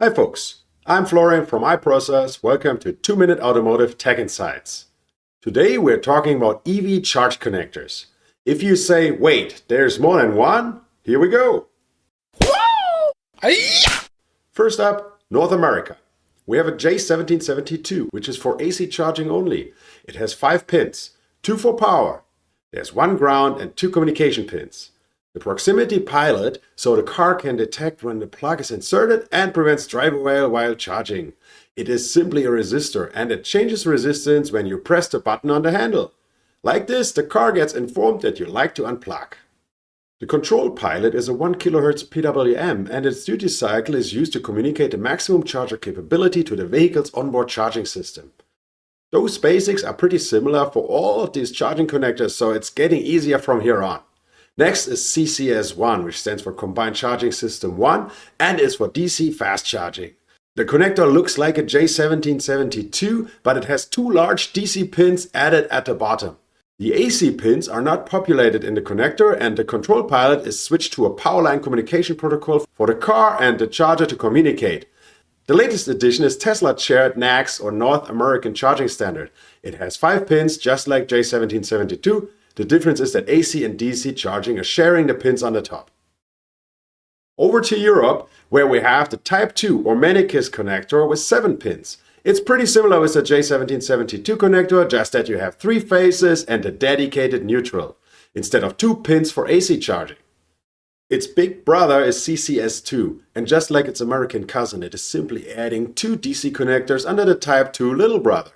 Hi folks, I'm Florian from iProcess. Welcome to 2-Minute Automotive Tech Insights. Today we're talking about EV charge connectors. If you say, wait, there's more than one, here we go. First up, North America. We have a CHAdeMO, which is for AC charging only. It has 5 pins, 2 for power. There's 1 ground and 2 communication pins. The proximity pilot, so the car can detect when the plug is inserted and prevents drive away while charging. It is simply a resistor and it changes resistance when you press the button on the handle. Like this, the car gets informed that you like to unplug. The control pilot is a 1 kHz PWM and its duty cycle is used to communicate the maximum charger capability to the vehicle's onboard charging system. Those basics are pretty similar for all of these charging connectors, so it's getting easier from here on. Next is CCS1, which stands for Combined Charging System 1 and is for DC fast charging. The connector looks like a CHAdeMO, but it has 2 large DC pins added at the bottom. The AC pins are not populated in the connector and the control pilot is switched to a powerline communication protocol for the car and the charger to communicate. The latest addition is Tesla's shared NACS or North American Charging Standard. It has 5 pins just like CHAdeMO. The difference is that AC and DC charging are sharing the pins on the top. Over to Europe, where we have the Type 2 or Manikis connector with 7 pins. It's pretty similar with the CHAdeMO connector, just that you have 3 phases and a dedicated neutral, instead of 2 pins for AC charging. Its big brother is CCS2, and just like its American cousin, it is simply adding 2 DC connectors under the Type 2 little brother.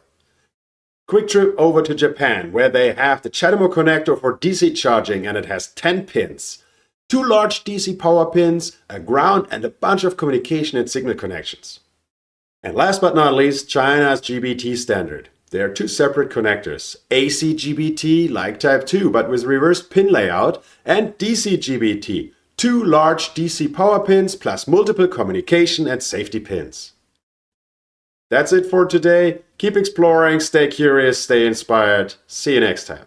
Quick trip over to Japan, where they have the CHAdeMO connector for DC charging and it has 10 pins. 2 large DC power pins, a ground and a bunch of communication and signal connections. And last but not least, China's GBT standard. There are 2 separate connectors, AC GBT like Type 2 but with reverse pin layout, and DC GBT, 2 large DC power pins plus multiple communication and safety pins. That's it for today. Keep exploring, stay curious, stay inspired. See you next time.